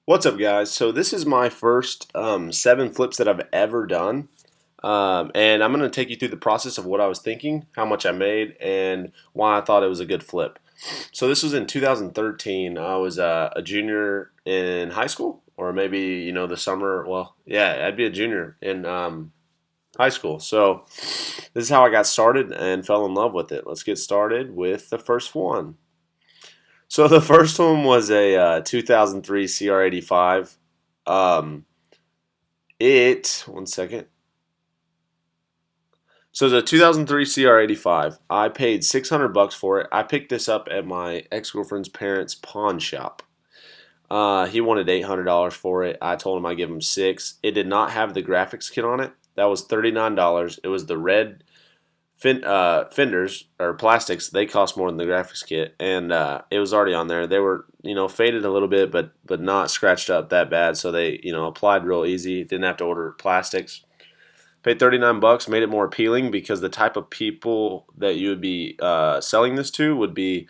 What's up, guys? So this is my first 7 flips that I've ever done, and I'm going to take you through the process of what I was thinking, how much I made, and why I thought it was a good flip. So this was in 2013. I was a junior in high school, or maybe the summer. Well, yeah, I'd be a junior in high school. So this is how I got started and fell in love with it. Let's get started with the first one. So the first one was a 2003 CR85. Um, One second. So the 2003 CR85. I paid $600 for it. I picked this up at my ex-girlfriend's parents' pawn shop. He wanted $800 for it. I told him I'd give him six. It did not have the graphics kit on it. That was $39. It was the red fenders or plastics. They cost more than the graphics kit, and it was already on there. They were faded a little bit, but not scratched up that bad. So they applied real easy. Didn't have to order plastics. Paid $39, made it more appealing because the type of people that you would be selling this to would be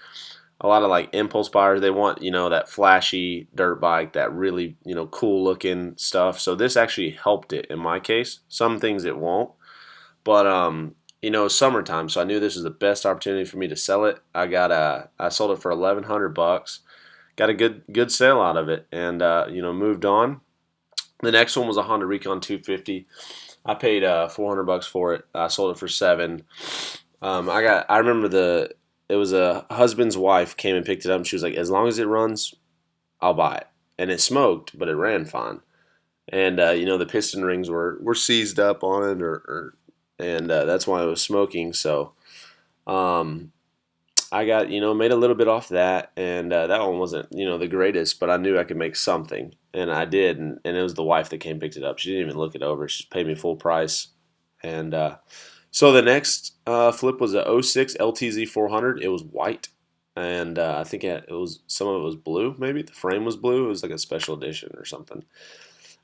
a lot of like impulse buyers. They want that flashy dirt bike, that really cool looking stuff. So this actually helped it in my case. Some things it won't, but summertime, so I knew this was the best opportunity for me to sell it. I sold it for $1,100. Got a good sale out of it, and moved on. The next one was a Honda Recon 250. I paid $400 for it. I sold it for seven. I remember it was a husband's wife came and picked it up, and she was like, as long as it runs, I'll buy it. And it smoked, but it ran fine. And the piston rings were seized up on it, and that's why it was smoking. So um, I got made a little bit off that, and that one wasn't the greatest, but I knew I could make something, and I did. And it was the wife that came and picked it up. She didn't even look it over. She just paid me full price. And so the next flip was a '06 LTZ 400. It was white, and I think it was some of it was blue. Maybe the frame was blue. It was like a special edition or something.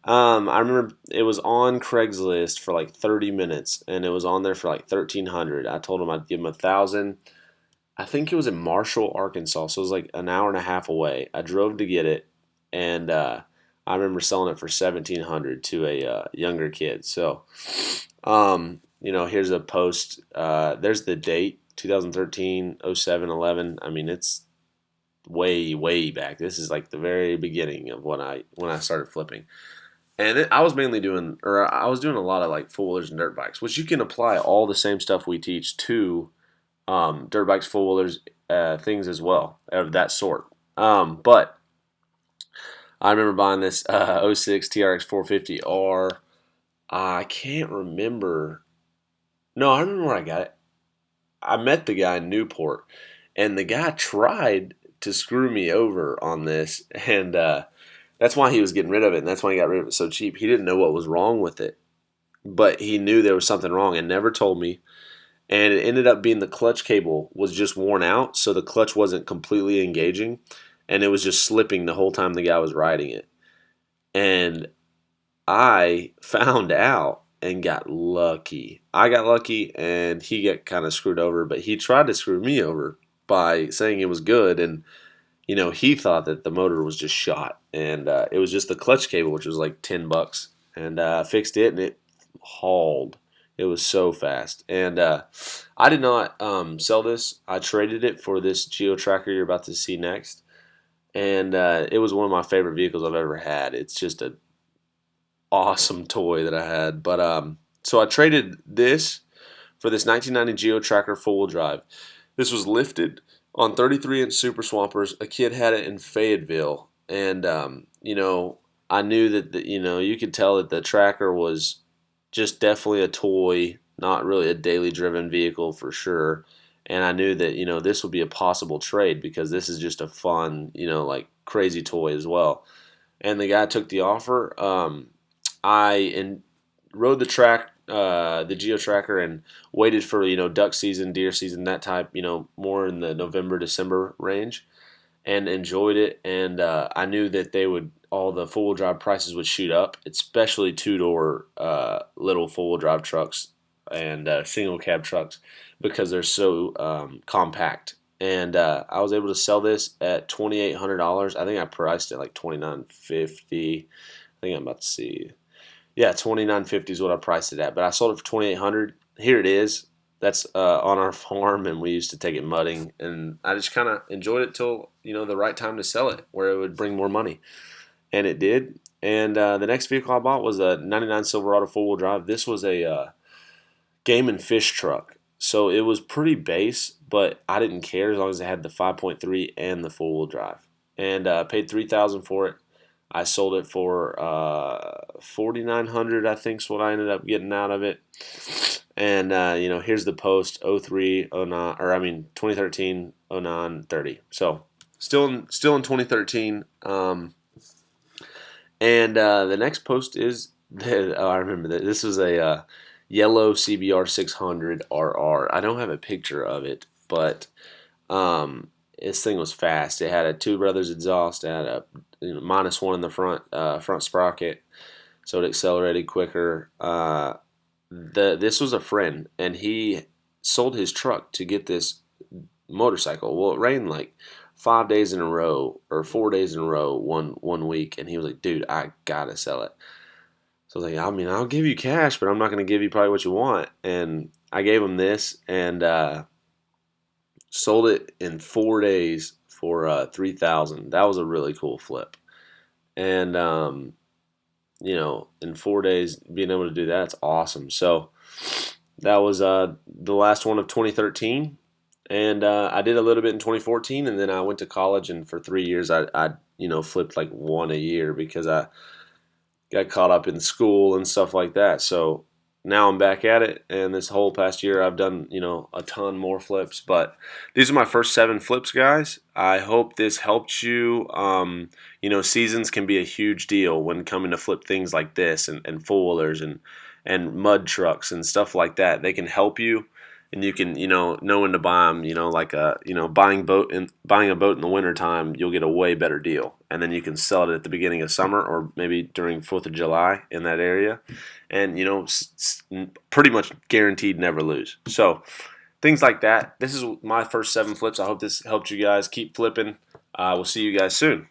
I remember it was on Craigslist for like 30 minutes, and it was on there for like 1,300. I told him I'd give him 1,000. I think it was in Marshall, Arkansas, so it was like an hour and a half away. I drove to get it, and I remember selling it for 1,700 to a younger kid. So, here's a post. There's the date, 2013, 07, 11. I mean, it's way back. This is like the very beginning of when I started flipping. And I was mainly doing, or I was doing a lot of like four wheelers and dirt bikes, which you can apply all the same stuff we teach to dirt bikes, four wheelers, things as well of that sort. But I remember buying this '06 TRX 450R. I can't remember. No, I remember where I got it. I met the guy in Newport, and the guy tried to screw me over on this, and that's why he was getting rid of it, and that's why he got rid of it so cheap. He didn't know what was wrong with it, but he knew there was something wrong and never told me. And it ended up being the clutch cable was just worn out, so the clutch wasn't completely engaging, and it was just slipping the whole time the guy was riding it. And I found out and got lucky. I got lucky, and he got kind of screwed over, but he tried to screw me over by saying it was good, and he thought that the motor was just shot, and it was just the clutch cable, which was like $10, and I fixed it, and it hauled. It was so fast, and I did not sell this. I traded it for this Geo Tracker you're about to see next, and it was one of my favorite vehicles I've ever had. It's just an awesome toy that I had. But so I traded this for this 1990 Geo Tracker 4-wheel drive. This was lifted on 33-inch Super Swampers. A kid had it in Fayetteville, and I knew that you could tell that the Tracker was just definitely a toy, not really a daily driven vehicle for sure. And I knew that this would be a possible trade because this is just a fun like crazy toy as well. And the guy took the offer. I rode the track, the Geo Tracker, and waited for duck season, deer season, that type, more in the November December range, and enjoyed it. And I knew that all the four wheel drive prices would shoot up, especially two door little four wheel drive trucks and single cab trucks because they're so compact. and I was able to sell this at $2,800. I think I priced it like $2,950. I think I'm about to see. Yeah, $2,950 is what I priced it at, but I sold it for $2,800. Here it is. That's on our farm, and we used to take it mudding, and I just kind of enjoyed it till the right time to sell it, where it would bring more money, and it did. And the next vehicle I bought was a '99 Silverado four-wheel drive. This was a game and fish truck, so it was pretty base, but I didn't care as long as it had the 5.3 and the four-wheel drive, and paid $3,000 for it. I sold it for $4,900. I think is what I ended up getting out of it. And here's the post 03, 09, or I mean 2013, 09, 30. So still in 2013. And the next post is that I remember that this was a yellow CBR 600 RR. I don't have a picture of it, but this thing was fast. It had a Two Brothers exhaust. It had a -1 in the front sprocket, so it accelerated quicker. This was a friend, and he sold his truck to get this motorcycle. Well, it rained like 5 days in a row or 4 days in a row one week, and he was like, "Dude, I gotta sell it." So I was like, "I mean, I'll give you cash, but I'm not gonna give you probably what you want." And I gave him this, and sold it in 4 days for $3,000. That was a really cool flip, and in 4 days being able to do that's awesome. So that was the last one of 2013, and I did a little bit in 2014, and then I went to college, and for 3 years I flipped like one a year because I got caught up in school and stuff like that. So now I'm back at it, and this whole past year I've done a ton more flips. But these are my first 7 flips, guys. I hope this helped you. Seasons can be a huge deal when coming to flip things like this and four-wheelers and mud trucks and stuff like that. They can help you, and you can know when to buy them. Buying a boat in the wintertime, you'll get a way better deal, and then you can sell it at the beginning of summer or maybe during 4th of July in that area, and pretty much guaranteed never lose. So things like that. This is my first 7 flips. I hope this helped you guys. Keep flipping. We'll see you guys soon.